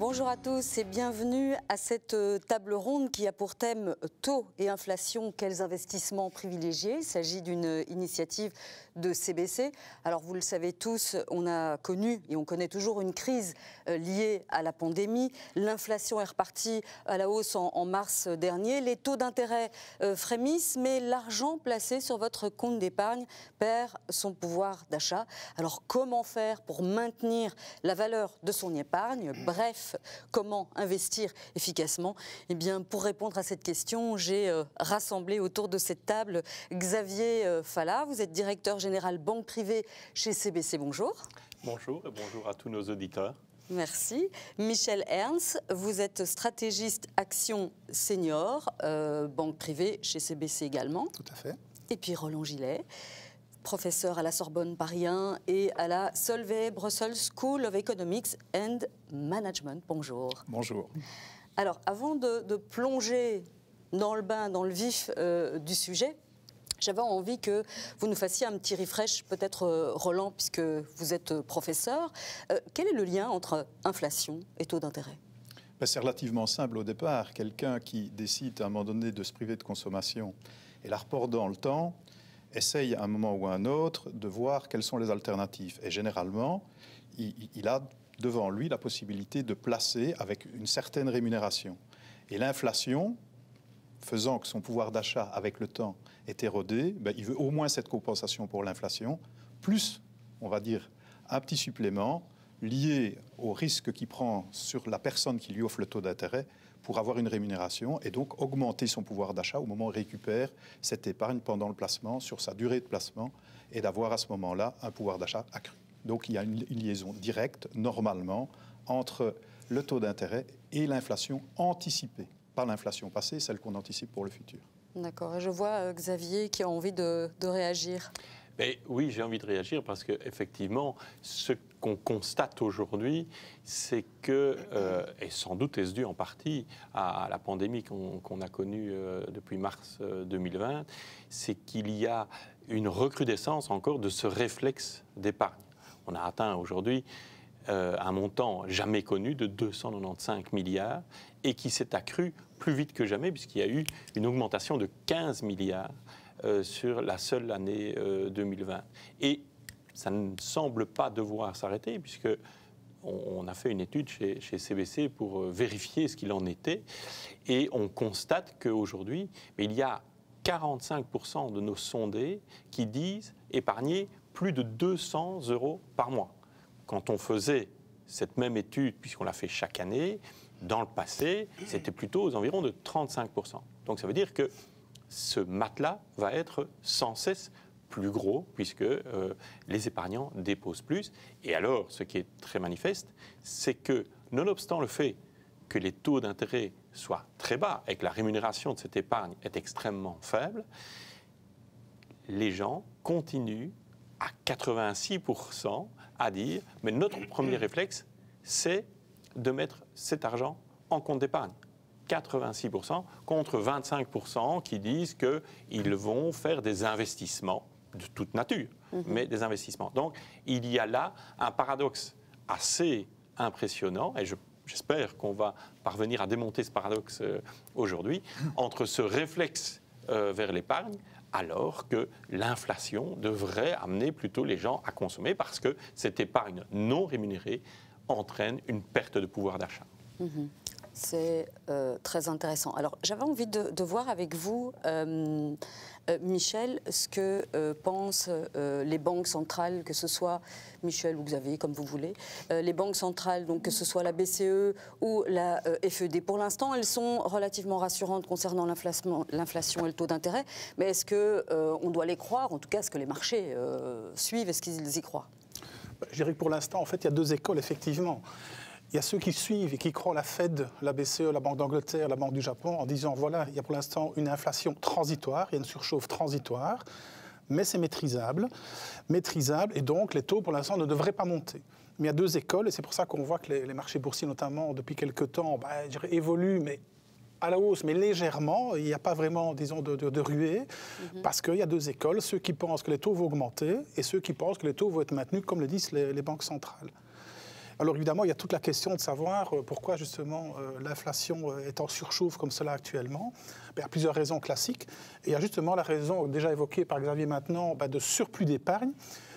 Bonjour à tous et bienvenue à cette table ronde qui a pour thème taux et inflation, quels investissements privilégiés. Il s'agit d'une initiative de CBC. Alors vous le savez tous, on a connu et on connaît toujours une crise liée à la pandémie. L'inflation est repartie à la hausse en mars dernier. Les taux d'intérêt frémissent, mais l'argent placé sur votre compte d'épargne perd son pouvoir d'achat. Alors comment faire pour maintenir la valeur de son épargne? Bref, comment investir efficacement? Eh bien, pour répondre à cette question, j'ai rassemblé autour de cette table Xavier Fallat. Vous êtes directeur général banque privée chez CBC. Bonjour. Bonjour et bonjour à tous nos auditeurs. Merci. Michel Ernst, vous êtes stratégiste Action Senior, banque privée chez CBC également. Tout à fait. Et puis Roland Gillet, professeur à la Sorbonne Paris 1 et à la Solvay Brussels School of Economics and Management. Bonjour. Bonjour. Alors, avant de plonger dans le bain, dans le vif du sujet, j'avais envie que vous nous fassiez un petit refresh, peut-être Roland, puisque vous êtes professeur. Quel est le lien entre inflation et taux d'intérêt ? C'est relativement simple au départ. Quelqu'un qui décide à un moment donné de se priver de consommation et la reporte dans le temps, essaye à un moment ou à un autre de voir quelles sont les alternatives. Et généralement, il a devant lui la possibilité de placer avec une certaine rémunération. Et l'inflation, faisant que son pouvoir d'achat avec le temps est érodé, il veut au moins cette compensation pour l'inflation, plus, on va dire, un petit supplément lié au risque qu'il prend sur la personne qui lui offre le taux d'intérêt pour avoir une rémunération et donc augmenter son pouvoir d'achat au moment où il récupère cette épargne pendant le placement, sur sa durée de placement, et d'avoir à ce moment-là un pouvoir d'achat accru. Donc il y a une liaison directe, normalement, entre le taux d'intérêt et l'inflation anticipée. Pas l'inflation passée, celle qu'on anticipe pour le futur. D'accord. Et je vois Xavier qui a envie de réagir. Mais oui, j'ai envie de réagir parce qu'effectivement, ce qu'on constate aujourd'hui, c'est que, et sans doute est-ce dû en partie à la pandémie qu'on a connue depuis mars 2020, c'est qu'il y a une recrudescence encore de ce réflexe d'épargne. On a atteint aujourd'hui un montant jamais connu de 295 milliards et qui s'est accru plus vite que jamais puisqu'il y a eu une augmentation de 15 milliards sur la seule année 2020. Et ça ne semble pas devoir s'arrêter puisque on a fait une étude chez CBC pour vérifier ce qu'il en était et on constate qu'aujourd'hui, il y a 45% de nos sondés qui disent épargner plus de 200 € par mois. Quand on faisait cette même étude, puisqu'on l'a fait chaque année, dans le passé, c'était plutôt aux environs de 35%. Donc ça veut dire que ce matelas va être sans cesse plus gros, puisque les épargnants déposent plus. Et alors, ce qui est très manifeste, c'est que, nonobstant le fait que les taux d'intérêt soient très bas et que la rémunération de cette épargne est extrêmement faible, les gens continuent à 86% à dire « mais notre premier réflexe, c'est de mettre cet argent en compte d'épargne ». 86% contre 25% qui disent qu'ils vont faire des investissements de toute nature, mais des investissements. Donc, il y a là un paradoxe assez impressionnant, et j'espère qu'on va parvenir à démonter ce paradoxe aujourd'hui, entre ce réflexe vers l'épargne, alors que l'inflation devrait amener plutôt les gens à consommer, parce que cette épargne non rémunérée entraîne une perte de pouvoir d'achat. C'est très intéressant. Alors, j'avais envie de voir avec vous, Michel, ce que pensent les banques centrales, que ce soit Michel ou Xavier, comme vous voulez, les banques centrales, donc que ce soit la BCE ou la FED. Pour l'instant, elles sont relativement rassurantes concernant l'inflation et le taux d'intérêt, mais est-ce qu'on doit les croire? En tout cas, est-ce que les marchés suivent? Est-ce qu'ils y croient? Je dirais que pour l'instant, en fait, il y a deux écoles, effectivement. Il y a ceux qui suivent et qui croient la Fed, la BCE, la Banque d'Angleterre, la Banque du Japon, en disant, voilà, il y a pour l'instant une inflation transitoire, il y a une surchauffe transitoire, mais c'est maîtrisable, et donc les taux, pour l'instant, ne devraient pas monter. Mais il y a deux écoles, et c'est pour ça qu'on voit que les marchés boursiers, notamment, depuis quelques temps, je dirais, évoluent, mais à la hausse, mais légèrement. Il n'y a pas vraiment, disons, de ruée, parce qu'il y a deux écoles, ceux qui pensent que les taux vont augmenter et ceux qui pensent que les taux vont être maintenus, comme le disent les banques centrales. Alors évidemment, il y a toute la question de savoir pourquoi justement l'inflation est en surchauffe comme cela actuellement. Il y a plusieurs raisons classiques. Et il y a justement la raison déjà évoquée par Xavier maintenant de surplus d'épargne.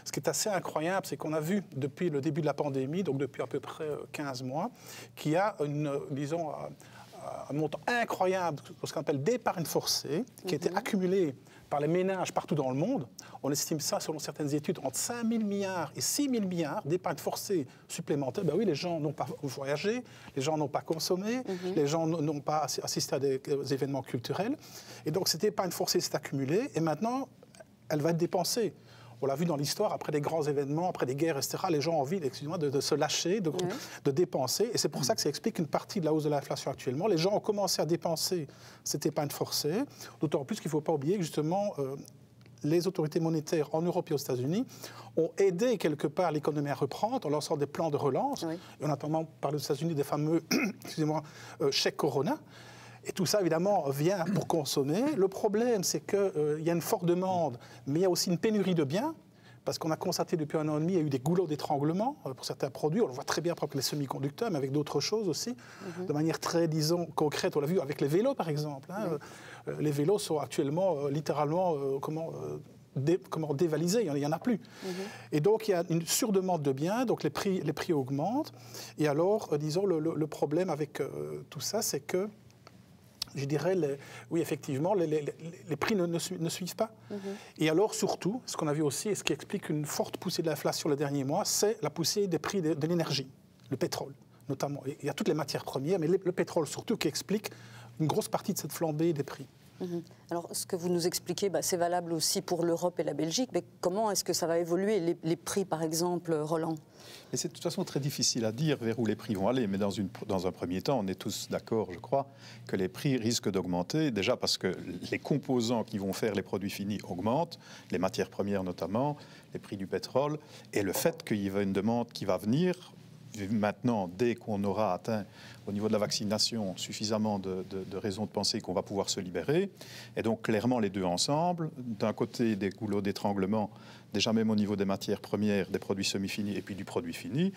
Ce qui est assez incroyable, c'est qu'on a vu depuis le début de la pandémie, donc depuis à peu près 15 mois, qu'il y a un montant incroyable, ce qu'on appelle d'épargne forcée, qui a été accumulée par les ménages partout dans le monde. On estime ça, selon certaines études, entre 5 000 milliards et 6 000 milliards d'épargne forcée supplémentaire. Ben oui, les gens n'ont pas voyagé, les gens n'ont pas consommé, les gens n'ont pas assisté à des événements culturels. Et donc cette épargne forcée s'est accumulée et maintenant, elle va être dépensée. On l'a vu dans l'histoire, après des grands événements, après des guerres, etc., les gens ont envie de se lâcher, de dépenser. Et c'est pour ça que ça explique une partie de la hausse de l'inflation actuellement. Les gens ont commencé à dépenser cette épargne forcée, d'autant plus qu'il ne faut pas oublier que justement, les autorités monétaires en Europe et aux États-Unis ont aidé quelque part l'économie à reprendre en lançant des plans de relance. Oui. Et on a notamment parlé aux États-Unis des fameux chèques Corona. Et tout ça, évidemment, vient pour consommer. Le problème, c'est qu'il y a une forte demande, mais il y a aussi une pénurie de biens, parce qu'on a constaté depuis 1 an et demi, il y a eu des goulots d'étranglement pour certains produits. On le voit très bien avec les semi-conducteurs, mais avec d'autres choses aussi, de manière très, disons, concrète. On l'a vu avec les vélos, par exemple. Les vélos sont actuellement, littéralement, dévalisés, il n'y en a plus. Et donc, il y a une surdemande de biens, donc les prix augmentent. Et alors, disons, le problème avec tout ça, c'est que je dirais, oui, effectivement, les prix ne suivent pas. Et alors, surtout, ce qu'on a vu aussi, et ce qui explique une forte poussée de l'inflation les derniers mois, c'est la poussée des prix de l'énergie, le pétrole, notamment. Il y a toutes les matières premières, mais le pétrole surtout, qui explique une grosse partie de cette flambée des prix. Alors, ce que vous nous expliquez, c'est valable aussi pour l'Europe et la Belgique, mais comment est-ce que ça va évoluer, les prix, par exemple, Roland ? Et c'est de toute façon très difficile à dire vers où les prix vont aller, mais dans un premier temps, on est tous d'accord, je crois, que les prix risquent d'augmenter, déjà parce que les composants qui vont faire les produits finis augmentent, les matières premières notamment, les prix du pétrole, et le fait qu'il y ait une demande qui va venir. Maintenant, dès qu'on aura atteint au niveau de la vaccination suffisamment de raisons de penser qu'on va pouvoir se libérer, et donc clairement les deux ensemble, d'un côté des goulots d'étranglement, déjà même au niveau des matières premières, des produits semi-finis et puis du produit fini,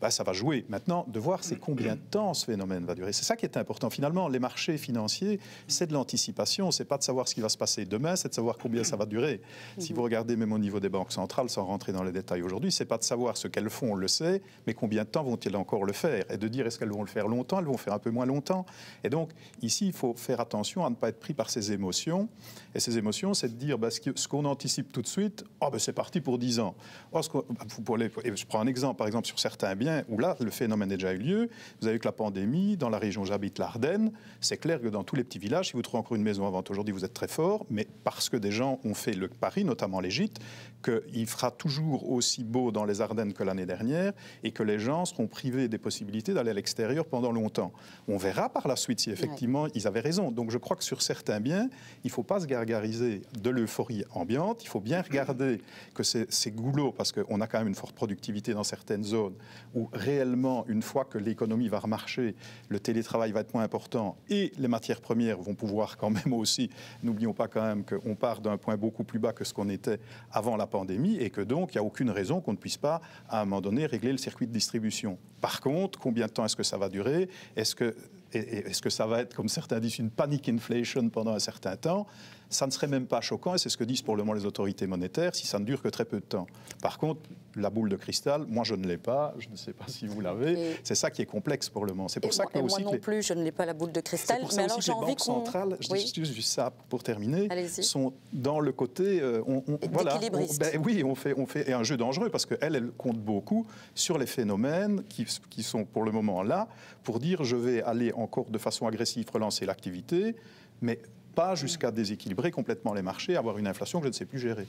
ça va jouer. Maintenant, de voir c'est combien de temps ce phénomène va durer. C'est ça qui est important. Finalement, les marchés financiers, c'est de l'anticipation. C'est pas de savoir ce qui va se passer demain, c'est de savoir combien ça va durer. Si vous regardez même au niveau des banques centrales, sans rentrer dans les détails aujourd'hui, c'est pas de savoir ce qu'elles font, on le sait, mais combien de temps vont-elles encore le faire? Et de dire est-ce qu'elles vont le faire longtemps, elles vont faire un peu moins longtemps. Et donc, ici, il faut faire attention à ne pas être pris par ces émotions. Et ces émotions, c'est de dire ce qu'on anticipe tout de suite, c'est parti pour 10 ans. Je prends un exemple, par exemple, sur certains biens, où là, le phénomène a déjà eu lieu. Vous avez vu que la pandémie, dans la région où j'habite, l'Ardenne, c'est clair que dans tous les petits villages, si vous trouvez encore une maison à vente aujourd'hui, vous êtes très fort, mais parce que des gens ont fait le pari, notamment les gîtes, qu'il fera toujours aussi beau dans les Ardennes que l'année dernière et que les gens seront privés des possibilités d'aller à l'extérieur pendant longtemps. On verra par la suite si effectivement ils avaient raison. Donc je crois que sur certains biens, il ne faut pas se gargariser de l'euphorie ambiante, il faut bien regarder que ces goulots, parce qu'on a quand même une forte productivité dans certaines zones, où réellement, une fois que l'économie va remarcher, le télétravail va être moins important et les matières premières vont pouvoir quand même aussi, n'oublions pas quand même qu'on part d'un point beaucoup plus bas que ce qu'on était avant la pandémie et que donc il n'y a aucune raison qu'on ne puisse pas à un moment donné régler le circuit de distribution. Par contre, combien de temps est-ce que ça va durer? Est-ce que ça va être, comme certains disent, une panic inflation pendant un certain temps? Ça ne serait même pas choquant, et c'est ce que disent pour le moment les autorités monétaires, si ça ne dure que très peu de temps. Par contre, la boule de cristal, moi je ne l'ai pas, je ne sais pas si vous l'avez, c'est ça qui est complexe pour le moment. C'est pour ça que moi non plus, je ne l'ai pas la boule de cristal. Mais alors j'ai envie qu'on... Les banques centrales, je dis juste ça pour terminer, sont dans le côté... on fait un jeu dangereux, parce qu'elles comptent beaucoup sur les phénomènes qui sont pour le moment là, pour dire je vais aller encore de façon agressive relancer l'activité, mais pas jusqu'à déséquilibrer complètement les marchés, avoir une inflation que je ne sais plus gérer.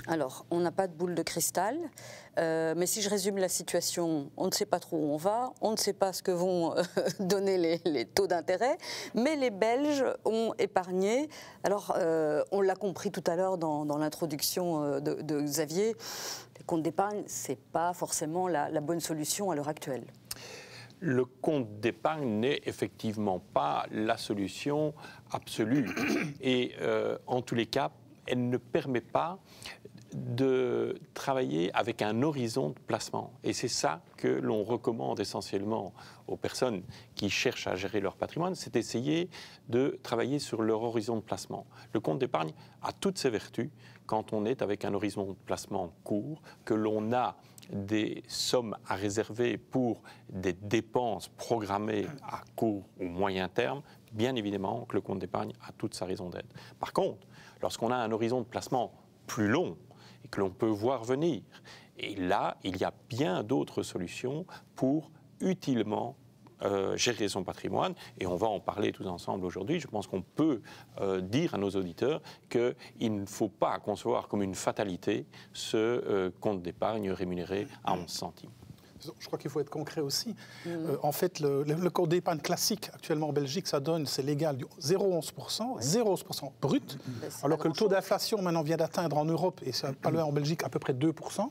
Alors, on n'a pas de boule de cristal, mais si je résume la situation, on ne sait pas trop où on va, on ne sait pas ce que vont donner les taux d'intérêt, mais les Belges ont épargné. Alors, on l'a compris tout à l'heure dans l'introduction de Xavier, les comptes d'épargne, ce n'est pas forcément la bonne solution à l'heure actuelle. Le compte d'épargne n'est effectivement pas la solution absolue. Et en tous les cas, elle ne permet pas de travailler avec un horizon de placement. Et c'est ça que l'on recommande essentiellement aux personnes qui cherchent à gérer leur patrimoine, c'est d'essayer de travailler sur leur horizon de placement. Le compte d'épargne a toutes ses vertus quand on est avec un horizon de placement court, que l'on a des sommes à réserver pour des dépenses programmées à court ou moyen terme, bien évidemment que le compte d'épargne a toute sa raison d'être. Par contre, lorsqu'on a un horizon de placement plus long et que l'on peut voir venir, et là, il y a bien d'autres solutions pour utilement gérer son patrimoine, et on va en parler tous ensemble aujourd'hui. Je pense qu'on peut dire à nos auditeurs qu'il ne faut pas concevoir comme une fatalité ce compte d'épargne rémunéré à 11 centimes. Je crois qu'il faut être concret aussi. En fait, le compte d'épargne classique actuellement en Belgique, c'est légal, 0,11%, 0,11% brut, alors que le taux d'inflation maintenant vient d'atteindre en Europe, et c'est pas loin en Belgique, à peu près 2%.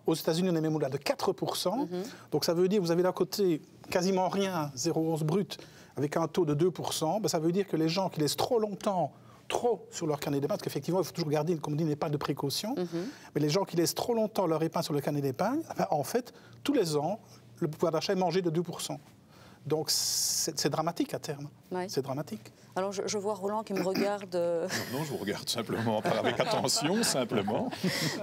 Aux États-Unis, on est même au-delà de 4%. Donc ça veut dire que vous avez d'un côté quasiment rien, 0,11 brut, avec un taux de 2%. Ben, ça veut dire que les gens qui laissent trop longtemps, trop sur leur carnet d'épargne, parce qu'effectivement, il faut toujours garder, comme on dit, une épargne de précaution. Mais les gens qui laissent trop longtemps leur épargne sur le carnet d'épargne, ben, en fait, tous les ans, le pouvoir d'achat est mangé de 2%. Donc c'est dramatique à terme. Ouais. C'est dramatique. Alors je vois Roland qui me regarde. Non, je vous regarde simplement, avec attention, simplement.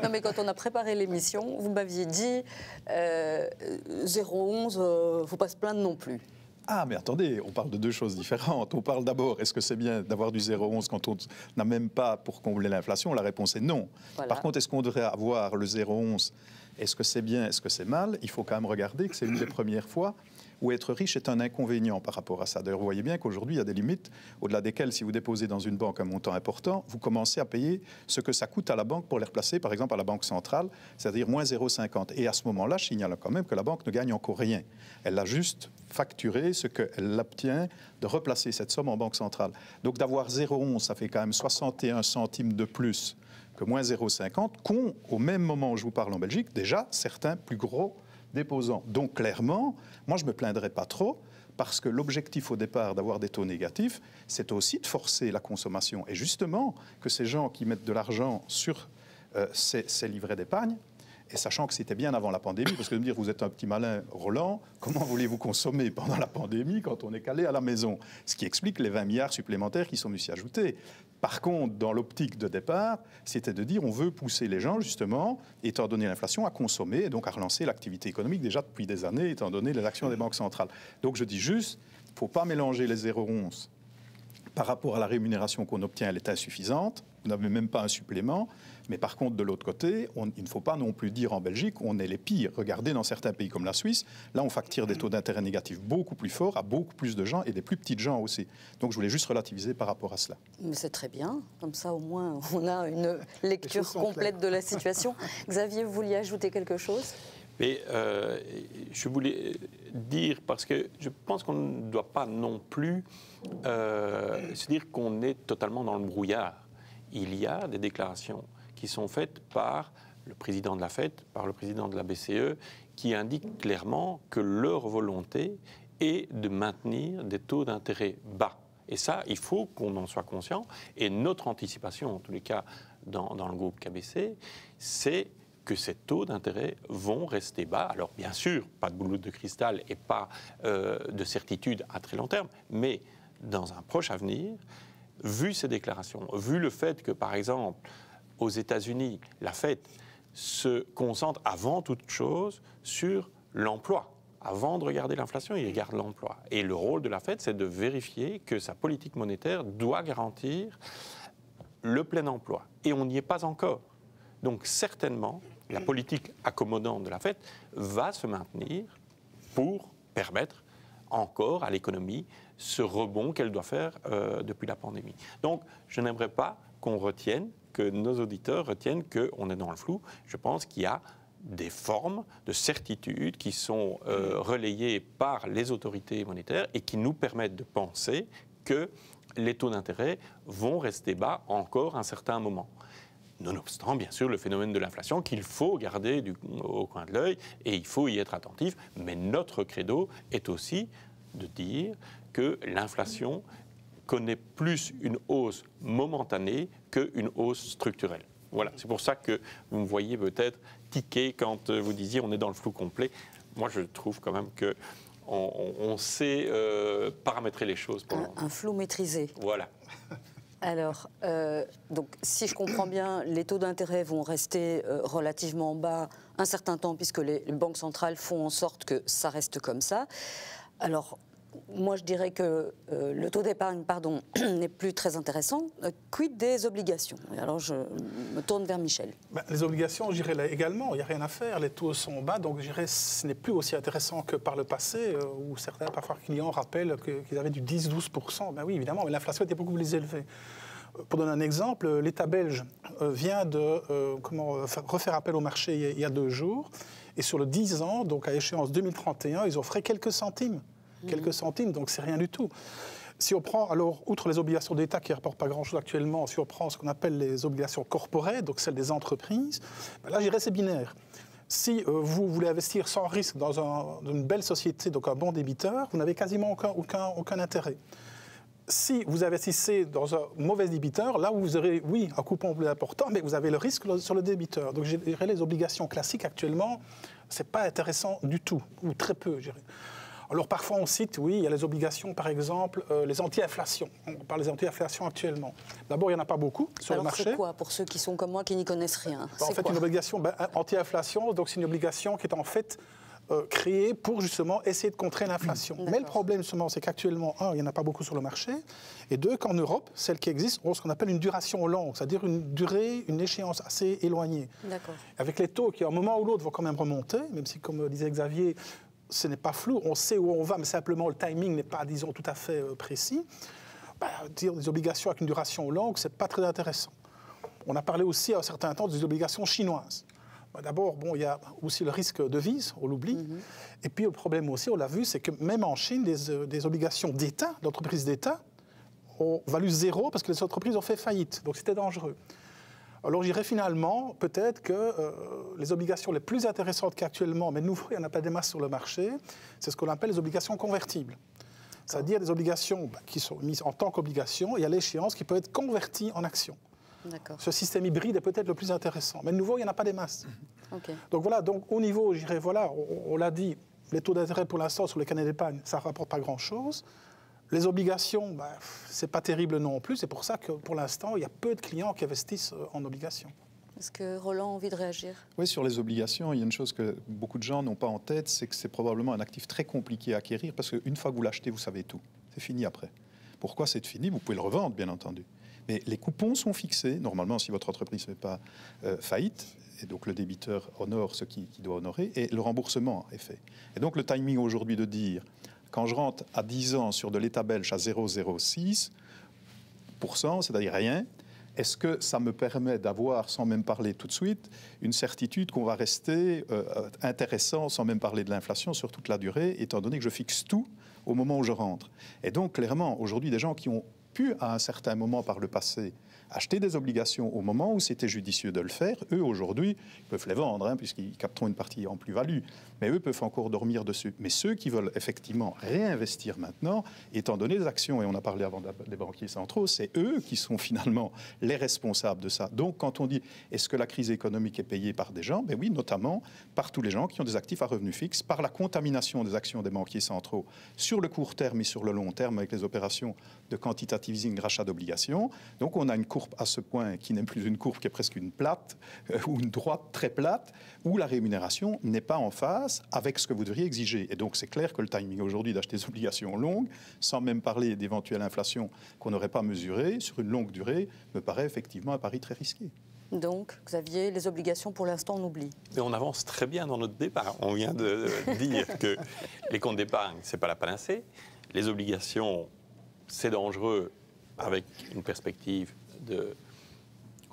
Non, mais quand on a préparé l'émission, vous m'aviez dit 0,11, faut pas se plaindre non plus. Ah, mais attendez, on parle de deux choses différentes. On parle d'abord, est-ce que c'est bien d'avoir du 0,11 quand on n'a même pas pour combler l'inflation? La réponse est non. Voilà. Par contre, est-ce qu'on devrait avoir le 0,11? Est-ce que c'est bien? Est-ce que c'est mal? Il faut quand même regarder que c'est une des premières fois où être riche est un inconvénient par rapport à ça. D'ailleurs, vous voyez bien qu'aujourd'hui, il y a des limites au-delà desquelles, si vous déposez dans une banque un montant important, vous commencez à payer ce que ça coûte à la banque pour les replacer, par exemple, à la banque centrale, c'est-à-dire moins 0,50. Et à ce moment-là, je signale quand même que la banque ne gagne encore rien. Elle a juste facturé ce qu'elle obtient de replacer cette somme en banque centrale. Donc d'avoir 0,11, ça fait quand même 61 centimes de plus que moins 0,50, qu'ont, au même moment où je vous parle en Belgique, déjà certains plus gros déposants. Donc clairement, moi je ne me plaindrai pas trop, parce que l'objectif au départ d'avoir des taux négatifs, c'est aussi de forcer la consommation. Et justement, que ces gens qui mettent de l'argent sur ces livrets d'épargne, et sachant que c'était bien avant la pandémie, parce que de me dire, vous êtes un petit malin, Roland, comment voulez-vous consommer pendant la pandémie quand on est calé à la maison? Ce qui explique les 20 milliards supplémentaires qui sont venus s'y ajouter. Par contre, dans l'optique de départ, c'était de dire on veut pousser les gens, justement, étant donné l'inflation, à consommer et donc à relancer l'activité économique déjà depuis des années, étant donné les actions des banques centrales. Donc je dis juste, il ne faut pas mélanger les 0,11 par rapport à la rémunération qu'on obtient, elle est insuffisante. Vous n'avez même pas un supplément. Mais par contre, de l'autre côté, il ne faut pas non plus dire en Belgique on est les pires. Regardez, dans certains pays comme la Suisse, là, on facture des taux d'intérêt négatifs beaucoup plus forts à beaucoup plus de gens et des plus petites gens aussi. Donc, je voulais juste relativiser par rapport à cela. Mais c'est très bien. Comme ça, au moins, on a une lecture complète de la situation. Xavier, vous vouliez ajouter quelque chose ? Mais je voulais dire, parce que je pense qu'on ne doit pas non plus se dire qu'on est totalement dans le brouillard. Il y a des déclarations qui sont faites par le président de la FED, par le président de la BCE, qui indiquent clairement que leur volonté est de maintenir des taux d'intérêt bas. Et ça, il faut qu'on en soit conscient. Et notre anticipation, en tous les cas, dans le groupe KBC, c'est que ces taux d'intérêt vont rester bas. Alors, bien sûr, pas de boule de cristal et pas de certitude à très long terme, mais dans un proche avenir, vu ces déclarations, vu le fait que, par exemple, aux États-Unis, la Fed se concentre avant toute chose sur l'emploi. Avant de regarder l'inflation, il regarde l'emploi. Et le rôle de la Fed, c'est de vérifier que sa politique monétaire doit garantir le plein emploi. Et on n'y est pas encore. Donc certainement, la politique accommodante de la Fed va se maintenir pour permettre encore à l'économie ce rebond qu'elle doit faire depuis la pandémie. Donc je n'aimerais pas qu'on retienne, que nos auditeurs retiennent qu'on est dans le flou. Je pense qu'il y a des formes de certitude qui sont relayées par les autorités monétaires et qui nous permettent de penser que les taux d'intérêt vont rester bas encore un certain moment. Nonobstant, bien sûr, le phénomène de l'inflation qu'il faut garder au coin de l'œil et il faut y être attentif. Mais notre credo est aussi de dire que l'inflation connaît plus une hausse momentanée qu'une hausse structurelle. Voilà, c'est pour ça que vous me voyez peut-être tiquer quand vous disiez on est dans le flou complet. Moi, je trouve quand même que on sait paramétrer les choses. Un flou maîtrisé. Voilà. Alors, donc, si je comprends bien, les taux d'intérêt vont rester relativement bas un certain temps, puisque les banques centrales font en sorte que ça reste comme ça. Alors, moi, je dirais que le taux d'épargne, n'est plus très intéressant. Quid des obligations? Alors, je me tourne vers Michel. Les obligations, je dirais là également, il n'y a rien à faire. Les taux sont bas, donc je dirais ce n'est plus aussi intéressant que par le passé, où certains, parfois, clients rappellent qu'ils avaient du 10-12%. Ben oui, évidemment, mais l'inflation était beaucoup plus élevée. Pour donner un exemple, l'État belge vient de refaire appel au marché il y a 2 jours. Et sur le 10 ans, donc à échéance 2031, ils offraient quelques centimes. Quelques centimes, donc c'est rien du tout. Si on prend, alors, outre les obligations d'État qui ne rapportent pas grand-chose actuellement, si on prend ce qu'on appelle les obligations corporate, donc celles des entreprises, là, je dirais c'est binaire. Si vous voulez investir sans risque dans une belle société, donc un bon débiteur, vous n'avez quasiment aucun intérêt. Si vous investissez dans un mauvais débiteur, là où vous aurez, oui, un coupon plus important, mais vous avez le risque sur le débiteur. Donc, je dirais les obligations classiques actuellement, ce n'est pas intéressant du tout, ou très peu, je dirais. Alors parfois on cite, oui, il y a les obligations, par exemple, les anti-inflation. On parle des anti-inflation actuellement. D'abord, il n'y en a pas beaucoup sur le marché. Alors c'est quoi, pour ceux qui sont comme moi, qui n'y connaissent rien? En fait, une obligation anti-inflation, donc c'est une obligation qui est en fait créée pour justement essayer de contrer l'inflation. Mais le problème justement, c'est qu'actuellement, il n'y en a pas beaucoup sur le marché, et 2, qu'en Europe, celles qui existent ont ce qu'on appelle une duration longue, c'est-à-dire une échéance assez éloignée. Avec les taux qui, à un moment ou l'autre, vont quand même remonter, même si, comme disait Xavier, ce n'est pas flou, on sait où on va, mais simplement le timing n'est pas, disons, tout à fait précis. Dire des obligations avec une duration longue, ce n'est pas très intéressant. On a parlé aussi à un certain temps des obligations chinoises. D'abord, il y a aussi le risque de devise, on l'oublie. Et puis le problème aussi, on l'a vu, c'est que même en Chine, des obligations d'État, d'entreprises d'État, ont valu 0 parce que les entreprises ont fait faillite. Donc c'était dangereux. Alors, je dirais finalement, peut-être que les obligations les plus intéressantes qu'actuellement, mais de nouveau, il n'y en a pas des masses sur le marché, c'est ce qu'on appelle les obligations convertibles. C'est-à-dire des obligations qui sont mises en tant qu'obligations et à l'échéance qui peuvent être converties en actions. Ce système hybride est peut-être le plus intéressant. Mais de nouveau, il n'y en a pas des masses. Donc voilà, donc, au niveau, je dirais, voilà, on l'a dit, les taux d'intérêt pour l'instant sur les carnets d'épargne, ça ne rapporte pas grand-chose. Les obligations, ce n'est pas terrible non plus. C'est pour ça que, pour l'instant, il y a peu de clients qui investissent en obligations. Est-ce que Roland a envie de réagir? Oui, sur les obligations, il y a une chose que beaucoup de gens n'ont pas en tête, c'est que c'est probablement un actif très compliqué à acquérir parce qu'une fois que vous l'achetez, vous savez tout. C'est fini après. Pourquoi c'est fini? Vous pouvez le revendre, bien entendu. Mais les coupons sont fixés. Normalement, si votre entreprise ne fait pas faillite, et donc le débiteur honore ce qu'il doit honorer, et le remboursement est fait. Et donc le timing aujourd'hui de dire... Quand je rentre à 10 ans sur de l'État belge à 0,06%, c'est-à-dire rien, est-ce que ça me permet d'avoir, sans même parler tout de suite, une certitude qu'on va rester intéressant, sans même parler de l'inflation, sur toute la durée, étant donné que je fixe tout au moment où je rentre? Et donc, clairement, aujourd'hui, des gens qui ont pu, à un certain moment par le passé, acheter des obligations au moment où c'était judicieux de le faire, eux, aujourd'hui, ils peuvent les vendre, puisqu'ils capteront une partie en plus-value. Mais eux peuvent encore dormir dessus. Mais ceux qui veulent effectivement réinvestir maintenant, étant donné les actions, et on a parlé avant des banquiers centraux, c'est eux qui sont finalement les responsables de ça. Donc, quand on dit, est-ce que la crise économique est payée par des gens? Ben oui, notamment par tous les gens qui ont des actifs à revenus fixes, par la contamination des actions des banquiers centraux sur le court terme et sur le long terme, avec les opérations de quantitative easing, rachat d'obligations. Donc, on a une courbe à ce point qui n'est plus une courbe, qui est presque une plate, ou une droite très plate, où la rémunération n'est pas en phase avec ce que vous devriez exiger. Et donc c'est clair que le timing aujourd'hui d'acheter des obligations longues, sans même parler d'éventuelle inflation qu'on n'aurait pas mesurée, sur une longue durée, me paraît effectivement un pari très risqué. Donc, Xavier, les obligations, pour l'instant, on oublie. Mais on avance très bien dans notre débat. On vient de dire que les comptes d'épargne, ce n'est pas la panacée. Les obligations, c'est dangereux avec une perspective de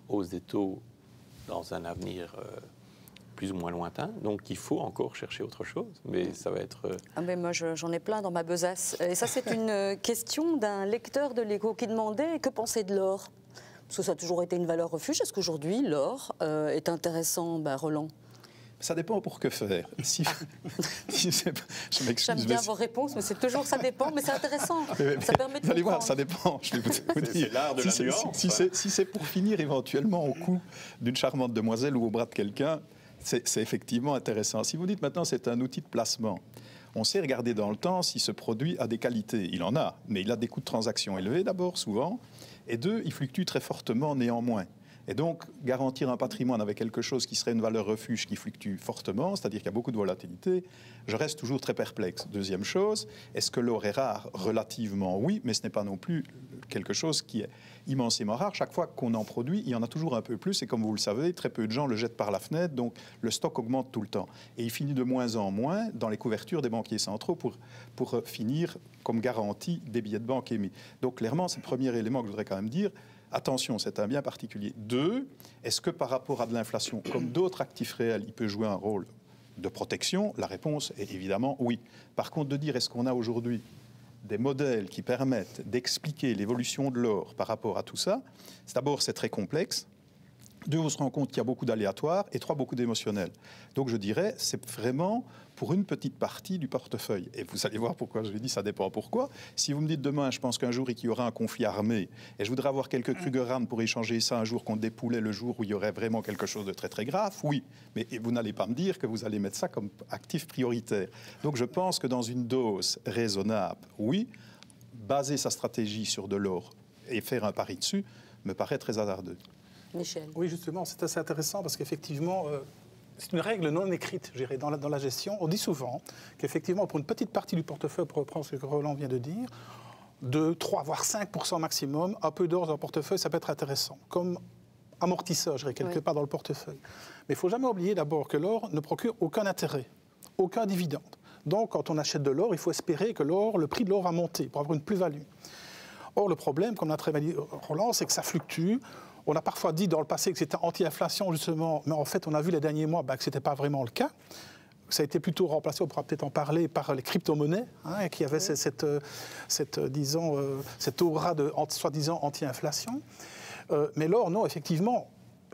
hausse des taux dans un avenir plus ou moins lointain. Donc, il faut encore chercher autre chose. Mais ça va être... Ah mais moi, j'en ai plein dans ma besace. Et ça, c'est une question d'un lecteur de l'Écho qui demandait « Que penser de l'or ?» Parce que ça a toujours été une valeur refuge. Est-ce qu'aujourd'hui, l'or est intéressant, Roland? Ça dépend pour que faire. Je m'excuse. J'aime bien vos réponses, mais c'est toujours ça dépend, mais c'est intéressant. Ça permet de vous allez voir, comprendre. ça dépend. Je vais vous dire. C'est l'art de la nuance. Si c'est pour finir éventuellement au cou d'une charmante demoiselle ou au bras de quelqu'un, c'est effectivement intéressant. Si vous dites maintenant c'est un outil de placement, on sait regarder dans le temps si ce produit a des qualités. Il en a, mais il a des coûts de transaction élevés d'abord, souvent, et deux, il fluctue très fortement néanmoins. Et donc, garantir un patrimoine avec quelque chose qui serait une valeur refuge qui fluctue fortement, c'est-à-dire qu'il y a beaucoup de volatilité, je reste toujours très perplexe. Deuxième chose, est-ce que l'or est rare? Relativement oui, mais ce n'est pas non plus quelque chose qui est immensément rare. Chaque fois qu'on en produit, il y en a toujours un peu plus. Et comme vous le savez, très peu de gens le jettent par la fenêtre, donc le stock augmente tout le temps. Et il finit de moins en moins dans les couvertures des banquiers centraux pour finir comme garantie des billets de banque émis. Donc clairement, c'est le premier élément que je voudrais quand même dire. Attention, c'est un bien particulier. Deux, est-ce que par rapport à de l'inflation, comme d'autres actifs réels, il peut jouer un rôle de protection? La réponse est évidemment oui. Par contre, de dire est-ce qu'on a aujourd'hui des modèles qui permettent d'expliquer l'évolution de l'or par rapport à tout ça, d'abord c'est très complexe. Deux, on se rend compte qu'il y a beaucoup d'aléatoires. Et trois, beaucoup d'émotionnels. Donc je dirais, c'est vraiment pour une petite partie du portefeuille. Et vous allez voir pourquoi je dis ça dépend pourquoi. Si vous me dites demain, je pense qu'un jour il y aura un conflit armé, et je voudrais avoir quelques Krugerrand pour échanger ça un jour contre des poulets, le jour où il y aurait vraiment quelque chose de très très grave, oui. Mais vous n'allez pas me dire que vous allez mettre ça comme actif prioritaire. Donc je pense que dans une dose raisonnable, oui, baser sa stratégie sur de l'or et faire un pari dessus me paraît très hasardeux. Michel. Oui, justement, c'est assez intéressant parce qu'effectivement, c'est une règle non écrite, je dirais, dans la gestion. On dit souvent qu'effectivement, pour une petite partie du portefeuille, pour reprendre ce que Roland vient de dire, 2, 3, voire 5% maximum, un peu d'or dans le portefeuille, ça peut être intéressant, comme amortisseur, je dirais, quelque part dans le portefeuille. Mais il ne faut jamais oublier d'abord que l'or ne procure aucun intérêt, aucun dividende. Donc, quand on achète de l'or, il faut espérer que le prix de l'or va monter pour avoir une plus-value. Or, le problème, comme l'a très bien dit Roland, c'est que ça fluctue. On a parfois dit dans le passé que c'était anti-inflation, justement, mais en fait, on a vu les derniers mois que ce n'était pas vraiment le cas. Ça a été plutôt remplacé, on pourra peut-être en parler, par les crypto-monnaies, qui avaient cette aura de soi-disant anti-inflation. Mais l'or, non, effectivement,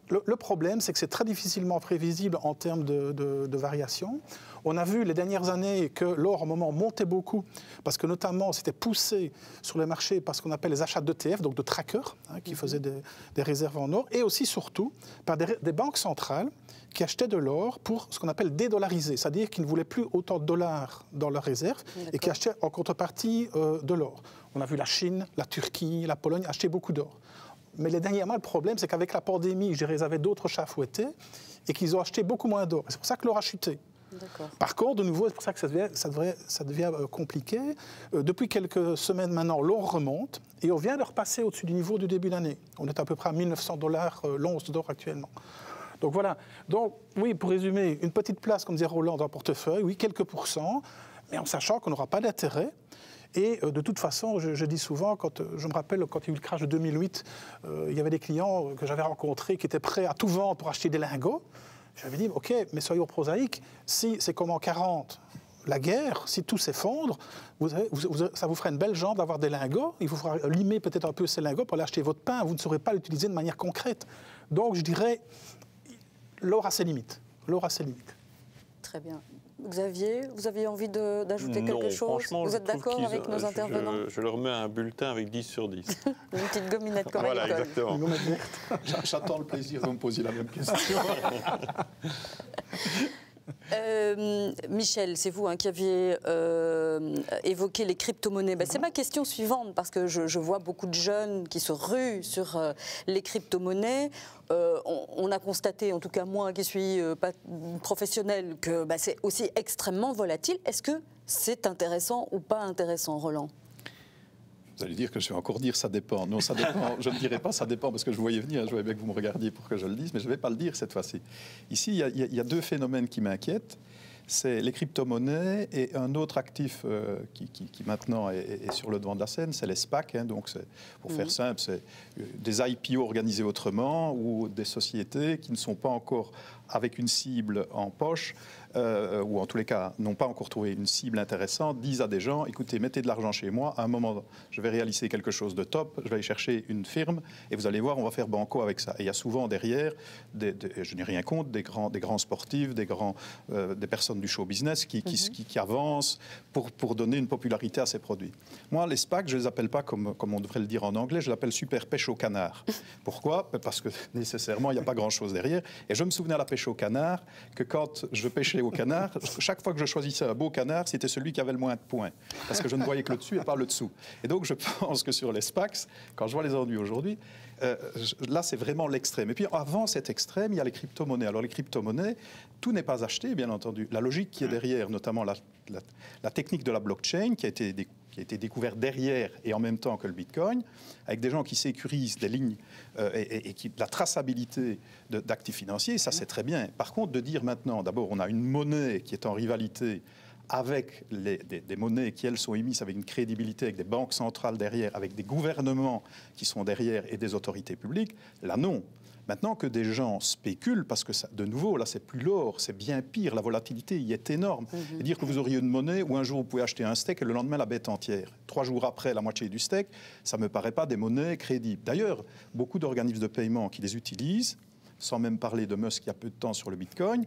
le problème, c'est que c'est très difficilement prévisible en termes de variation. On a vu les dernières années que l'or, au moment, montait beaucoup, parce que notamment, c'était poussé sur les marchés par ce qu'on appelle les achats d'ETF, donc de trackers, qui faisaient des réserves en or, et aussi, surtout, par des banques centrales qui achetaient de l'or pour ce qu'on appelle dédollariser, c'est-à-dire qu'ils ne voulaient plus autant de dollars dans leurs réserves et qui achetaient en contrepartie de l'or. On a vu la Chine, la Turquie, la Pologne acheter beaucoup d'or. Mais les derniers mois, le problème, c'est qu'avec la pandémie, ils avaient d'autres chats fouettés et qu'ils ont acheté beaucoup moins d'or. C'est pour ça que l'or a chuté. Par contre, de nouveau, c'est pour ça que ça devient compliqué. Depuis quelques semaines maintenant, l'or remonte et on vient de repasser au-dessus du niveau du début d'année. On est à peu près à $1 900 l'once d'or actuellement. Donc voilà. Donc oui, pour résumer, une petite place, comme disait Roland, dans le portefeuille, oui, quelques pourcents, mais en sachant qu'on n'aura pas d'intérêt. Et de toute façon, je dis souvent, je me rappelle quand il y a eu le crash de 2008, il y avait des clients que j'avais rencontrés qui étaient prêts à tout vendre pour acheter des lingots. J'avais dit, OK, mais soyons prosaïques, si c'est comme en 40, la guerre, si tout s'effondre, ça vous ferait une belle jambe d'avoir des lingots, il vous faudra limer peut-être un peu ces lingots pour aller acheter votre pain, vous ne saurez pas l'utiliser de manière concrète. Donc je dirais, l'or a ses limites. L'or a ses limites. Très bien. Xavier, vous aviez envie d'ajouter quelque chose? Vous êtes d'accord avec nos intervenants? Je leur mets un bulletin avec 10 sur 10. Une petite gominette comme voilà, à l'école. Exactement. J'attends le plaisir de me poser la même question. Michel, c'est vous qui aviez évoqué les crypto-monnaies. C'est ma question suivante, parce que je vois beaucoup de jeunes qui se ruent sur les crypto-monnaies. On a constaté, en tout cas moi qui suis pas professionnel, que c'est aussi extrêmement volatile. Est-ce que c'est intéressant ou pas intéressant, Roland ? Vous allez dire que je vais encore dire ça dépend. Non, ça dépend. Je ne dirai pas ça dépend parce que je voyais venir. Je voyais bien que vous me regardiez pour que je le dise, mais je ne vais pas le dire cette fois-ci. Ici, il y a deux phénomènes qui m'inquiètent. C'est les crypto-monnaies et un autre actif qui maintenant est sur le devant de la scène, c'est les SPAC. Donc, pour faire simple, c'est des IPO organisés autrement ou des sociétés qui ne sont pas encore avec une cible en poche, ou en tous les cas n'ont pas encore trouvé une cible intéressante, disent à des gens, écoutez, mettez de l'argent chez moi, à un moment, je vais réaliser quelque chose de top, je vais aller chercher une firme, et vous allez voir, on va faire banco avec ça. Et il y a souvent derrière, je n'ai rien contre, des grands sportifs, des personnes du show business qui avancent pour donner une popularité à ces produits. Moi, les SPAC, je ne les appelle pas comme on devrait le dire en anglais, je l'appelle super pêche au canard. Pourquoi? Parce que nécessairement, il n'y a pas grand-chose derrière. Et je me souvenais à la pêche au canard que quand je pêchais au canard, chaque fois que je choisissais un beau canard, c'était celui qui avait le moins de points. Parce que je ne voyais que le dessus et pas le dessous. Et donc, je pense que sur les SPACs, quand je vois les ennuis aujourd'hui, là, c'est vraiment l'extrême. Et puis, avant cet extrême, il y a les crypto-monnaies. Alors, les crypto-monnaies, tout n'est pas acheté, bien entendu. La logique qui est derrière, notamment la technique de la blockchain, qui a été découverte derrière et en même temps que le Bitcoin, avec des gens qui sécurisent des lignes et la traçabilité d'actifs financiers, ça c'est très bien. Par contre, de dire maintenant, d'abord, on a une monnaie qui est en rivalité avec des monnaies qui, elles, sont émises avec une crédibilité, avec des banques centrales derrière, avec des gouvernements qui sont derrière et des autorités publiques, là non. Maintenant que des gens spéculent, parce que ça, de nouveau, là, c'est plus l'or, c'est bien pire, la volatilité y est énorme. Et dire que vous auriez une monnaie où un jour vous pouvez acheter un steak et le lendemain la bête entière. 3 jours après, la moitié du steak, ça ne me paraît pas des monnaies crédibles. D'ailleurs, beaucoup d'organismes de paiement qui les utilisent, sans même parler de Musk il y a peu de temps sur le Bitcoin,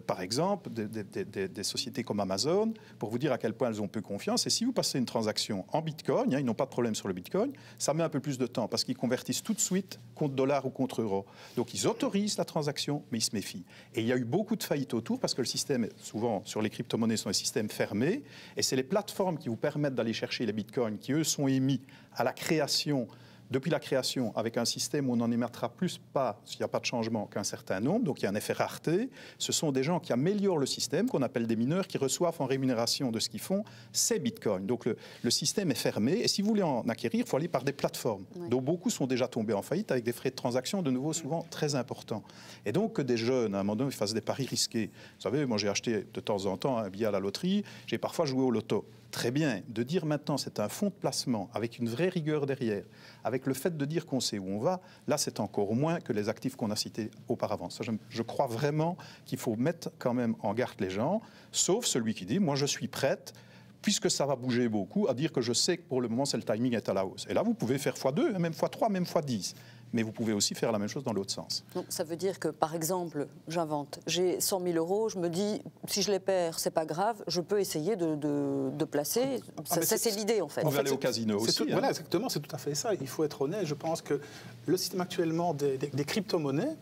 par exemple, des sociétés comme Amazon, pour vous dire à quel point elles ont peu confiance. Et si vous passez une transaction en Bitcoin, ils n'ont pas de problème sur le Bitcoin, ça met un peu plus de temps parce qu'ils convertissent tout de suite contre dollar ou contre euro. Donc ils autorisent la transaction, mais ils se méfient. Et il y a eu beaucoup de faillites autour parce que le système, souvent sur les crypto-monnaies, sont des systèmes fermés. Et c'est les plateformes qui vous permettent d'aller chercher les Bitcoins qui, eux, sont émis à la création. Depuis la création, avec un système où on n'en émettra plus pas, s'il n'y a pas de changement, qu'un certain nombre, donc il y a un effet rareté, ce sont des gens qui améliorent le système, qu'on appelle des mineurs, qui reçoivent en rémunération de ce qu'ils font, ces bitcoins. Donc le système est fermé, et si vous voulez en acquérir, il faut aller par des plateformes, dont beaucoup sont déjà tombés en faillite, avec des frais de transaction, de nouveau, souvent très importants. Et donc que des jeunes, à un moment donné, fassent des paris risqués. Vous savez, moi j'ai acheté de temps en temps un billet à la loterie, j'ai parfois joué au loto. Très bien, de dire maintenant c'est un fonds de placement avec une vraie rigueur derrière, avec le fait de dire qu'on sait où on va, là c'est encore moins que les actifs qu'on a cités auparavant. Ça, je crois vraiment qu'il faut mettre quand même en garde les gens, sauf celui qui dit moi je suis prête, puisque ça va bouger beaucoup, à dire que je sais que pour le moment c'est le timing est à la hausse. Et là vous pouvez faire x2, même x3, même x10. Mais vous pouvez aussi faire la même chose dans l'autre sens. Donc, ça veut dire que, par exemple, j'invente, j'ai 100 000 euros, je me dis, si je les perds, c'est pas grave, je peux essayer de placer. Ça, c'est l'idée, en fait. Vous allez au casino aussi. Voilà, exactement, c'est tout à fait ça. Il faut être honnête. Je pense que le système actuellement des crypto-monnaies,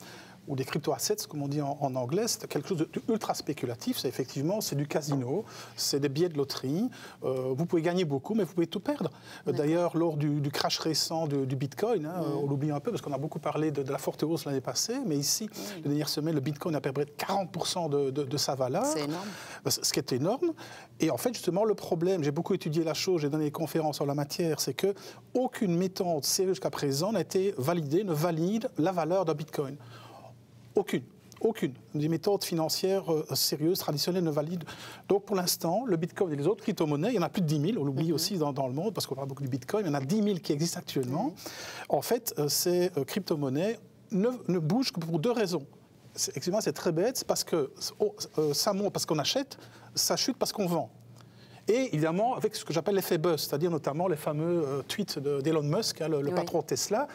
ou des crypto-assets, comme on dit en anglais, c'est quelque chose d'ultra spéculatif. C'est effectivement, c'est du casino, c'est des billets de loterie. Vous pouvez gagner beaucoup, mais vous pouvez tout perdre. D'ailleurs, lors du crash récent du Bitcoin, on l'oublie un peu parce qu'on a beaucoup parlé de la forte hausse l'année passée, mais ici, la dernière semaine, le Bitcoin a perdu 40% de sa valeur. C'est énorme. Ce qui est énorme. Et en fait, justement, le problème, j'ai beaucoup étudié la chose, j'ai donné des conférences en la matière, c'est qu'aucune méthode sérieuse jusqu'à présent n'a été validée, ne valide la valeur d'un Bitcoin. Aucune. Des méthodes financières sérieuses, traditionnelles, ne valident. Donc, pour l'instant, le Bitcoin et les autres crypto-monnaies, il y en a plus de 10 000, on l'oublie aussi dans le monde, parce qu'on parle beaucoup du Bitcoin, il y en a 10 000 qui existent actuellement. En fait, ces crypto-monnaies ne bougent que pour 2 raisons. Excusez-moi, c'est très bête, c'est parce que ça monte parce qu'on achète, ça chute parce qu'on vend. Et évidemment, avec ce que j'appelle l'effet buzz, c'est-à-dire notamment les fameux tweets d'Elon Musk, le patron de Tesla,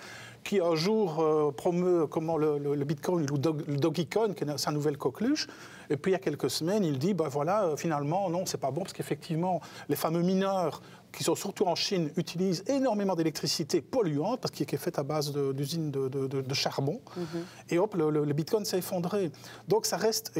qui un jour promeut comment le Bitcoin, le Dogecoin, qui est sa nouvelle coqueluche. Et puis il y a quelques semaines, il dit, voilà, finalement, non, c'est pas bon, parce qu'effectivement, les fameux mineurs, qui sont surtout en Chine, utilisent énormément d'électricité polluante, parce qu'il est faite à base d'usines de charbon. Et hop, le Bitcoin s'est effondré. Donc ça reste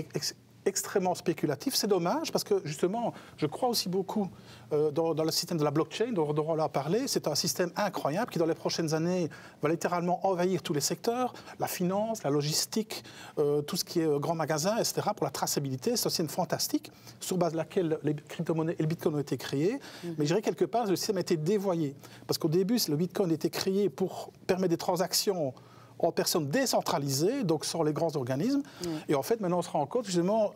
extrêmement spéculatif. C'est dommage parce que justement, je crois aussi beaucoup dans le système de la blockchain dont on a parlé. C'est un système incroyable qui, dans les prochaines années, va littéralement envahir tous les secteurs, la finance, la logistique, tout ce qui est grands magasins, etc., pour la traçabilité. C'est un système fantastique sur base de laquelle les crypto-monnaies et le Bitcoin ont été créés. Mais je dirais quelque part, le système a été dévoyé. Parce qu'au début, le Bitcoin a été créé pour permettre des transactions en personnes décentralisées, donc sans les grands organismes. Et en fait, maintenant, on se rend compte, justement,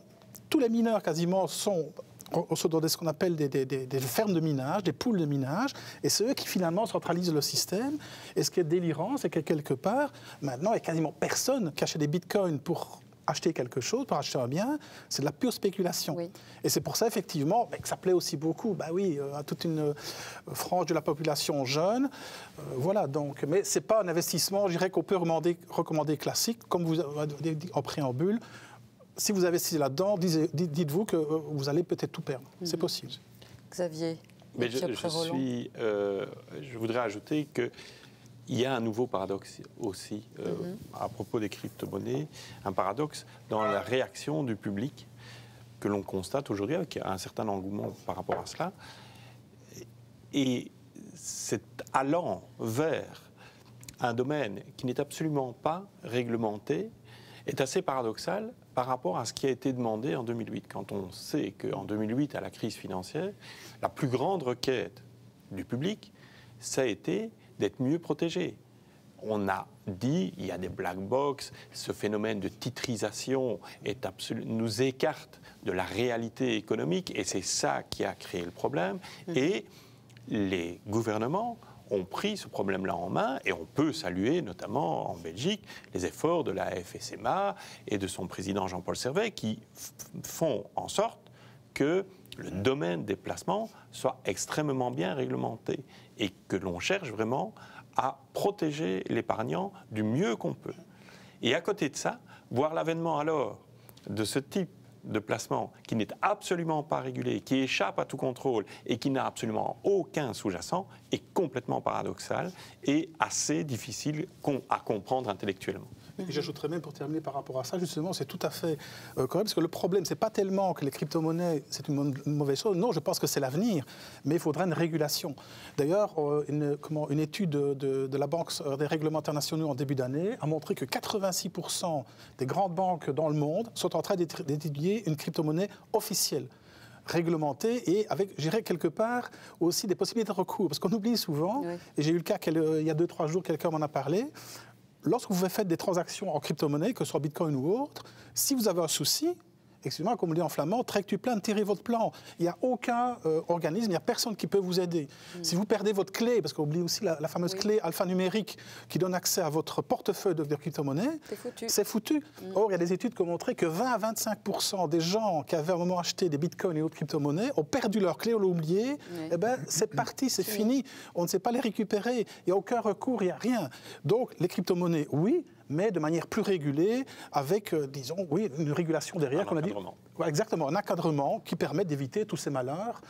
tous les mineurs quasiment sont dans ce qu'on appelle des fermes de minage, des poules de minage, et c'est eux qui finalement centralisent le système. Et ce qui est délirant, c'est que quelque part, maintenant, il n'y a quasiment personne qui achète des bitcoins pour acheter quelque chose, pour acheter un bien, c'est de la pure spéculation. Oui. Et c'est pour ça, effectivement, que ça plaît aussi beaucoup, à toute une frange de la population jeune. Voilà, donc, mais ce n'est pas un investissement, je dirais, qu'on peut recommander classique, comme vous avez dit en préambule. Si vous investissez là-dedans, dites-vous que vous allez peut-être tout perdre. C'est possible. Xavier. Mais je voudrais ajouter qu'il y a un nouveau paradoxe aussi à propos des crypto-monnaies, un paradoxe dans la réaction du public que l'on constate aujourd'hui, avec un certain engouement par rapport à cela. Et c'est allant vers un domaine qui n'est absolument pas réglementé, est assez paradoxal par rapport à ce qui a été demandé en 2008. Quand on sait qu'en 2008, à la crise financière, la plus grande requête du public, ça a été d'être mieux protégé. On a dit, il y a des black box, ce phénomène de titrisation nous écarte de la réalité économique, et c'est ça qui a créé le problème. Et les gouvernements ont pris ce problème-là en main, et on peut saluer, notamment en Belgique, les efforts de la FSMA et de son président Jean-Paul Servet, qui font en sorte que le domaine des placements soit extrêmement bien réglementé et que l'on cherche vraiment à protéger l'épargnant du mieux qu'on peut. Et à côté de ça, voir l'avènement alors de ce type de placement qui n'est absolument pas régulé, qui échappe à tout contrôle et qui n'a absolument aucun sous-jacent est complètement paradoxal et assez difficile à comprendre intellectuellement. Et j'ajouterais même pour terminer par rapport à ça, justement, c'est tout à fait correct, parce que le problème, c'est pas tellement que les crypto-monnaies, c'est une mauvaise chose. Non, je pense que c'est l'avenir, mais il faudra une régulation. D'ailleurs, une étude de la Banque des règlements internationaux en début d'année a montré que 86% des grandes banques dans le monde sont en train d'étudier une crypto-monnaie officielle, réglementée et avec, je dirais, quelque part aussi des possibilités de recours. Parce qu'on oublie souvent, et j'ai eu le cas il y a 2-3 jours, quelqu'un m'en a parlé. Lorsque vous faites des transactions en crypto-monnaie, que ce soit Bitcoin ou autre, si vous avez un souci, excusez-moi, comme on dit en flamand, trek-tu plan, tirez votre plan. Il n'y a aucun organisme, il n'y a personne qui peut vous aider. Si vous perdez votre clé, parce qu'on oublie aussi la fameuse clé alphanumérique qui donne accès à votre portefeuille de crypto-monnaie, c'est foutu. Or, il y a des études qui ont montré que 20 à 25% des gens qui avaient à un moment acheté des bitcoins et autres crypto-monnaies ont perdu leur clé, on l'a oublié. Eh bien, c'est parti, c'est fini. On ne sait pas les récupérer. Il n'y a aucun recours, il n'y a rien. Donc, les crypto-monnaies, oui, mais de manière plus régulée, avec, disons, une régulation derrière, qu'on a dit. Exactement, un encadrement qui permet d'éviter tous ces malheurs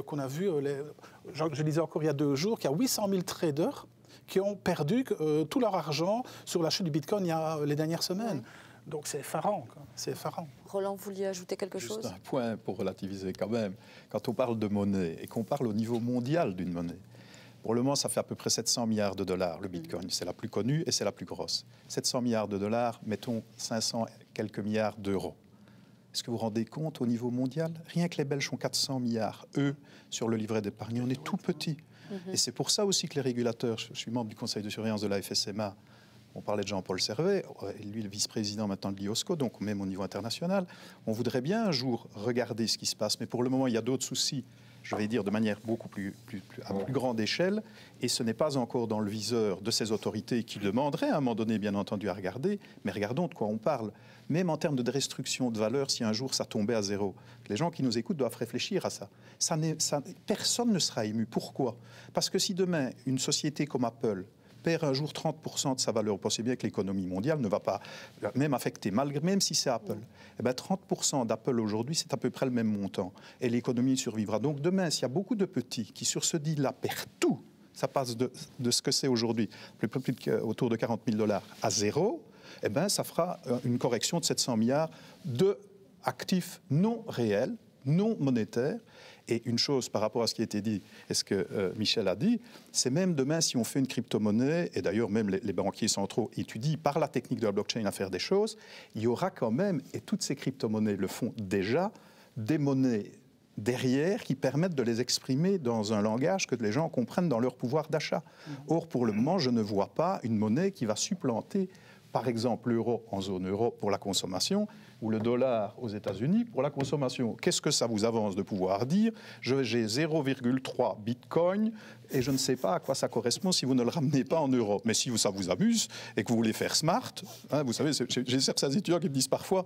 qu'on a vus. Je disais encore il y a 2 jours qu'il y a 800 000 traders qui ont perdu tout leur argent sur l'achat du Bitcoin les dernières semaines. Donc c'est effarant, c'est effarant. Roland, vous vouliez ajouter quelque chose ? Juste un point pour relativiser quand même. Quand on parle de monnaie et qu'on parle au niveau mondial d'une monnaie, pour le moment, ça fait à peu près 700 milliards de dollars, le Bitcoin. C'est la plus connue et c'est la plus grosse. 700 milliards de dollars, mettons 500 quelques milliards d'euros. Est-ce que vous vous rendez compte au niveau mondial ? Rien que les Belges ont 400 milliards. Eux, sur le livret d'épargne, on est tout petit. Et c'est pour ça aussi que les régulateurs, je suis membre du conseil de surveillance de la FSMA, on parlait de Jean-Paul Servet, lui le vice-président maintenant de l'IOSCO, donc même au niveau international, on voudrait bien un jour regarder ce qui se passe. Mais pour le moment, il y a d'autres soucis, je vais dire de manière beaucoup à plus grande échelle, et ce n'est pas encore dans le viseur de ces autorités qui demanderaient à un moment donné, bien entendu, à regarder, mais regardons de quoi on parle. Même en termes de destruction de valeur, si un jour ça tombait à zéro, les gens qui nous écoutent doivent réfléchir à ça. Personne ne sera ému. Pourquoi ? Parce que si demain, une société comme Apple perd un jour 30% de sa valeur, vous pensez bien que l'économie mondiale ne va pas même affecter, même si c'est Apple. Eh bien, 30% d'Apple aujourd'hui, c'est à peu près le même montant. Et l'économie survivra. Donc demain, s'il y a beaucoup de petits qui, sur ce deal-là, perdent tout, ça passe de ce que c'est aujourd'hui, autour de 40 000 $ à zéro, eh bien, ça fera une correction de 700 milliards d'actifs non réels, non monétaires. Et une chose par rapport à ce qui a été dit, et ce que Michel a dit, c'est même demain, si on fait une crypto-monnaie, et d'ailleurs même les banquiers centraux étudient par la technique de la blockchain à faire des choses, il y aura quand même, et toutes ces crypto-monnaies le font déjà, des monnaies derrière qui permettent de les exprimer dans un langage que les gens comprennent dans leur pouvoir d'achat. Or, pour le moment, je ne vois pas une monnaie qui va supplanter, par exemple, l'euro en zone euro pour la consommation, ou le dollar aux États-Unis pour la consommation. Qu'est-ce que ça vous avance de pouvoir dire j'ai 0,3 bitcoin et je ne sais pas à quoi ça correspond si vous ne le ramenez pas en euros. Mais si ça vous amuse et que vous voulez faire smart, hein, vous savez, j'ai certains étudiants qui me disent parfois,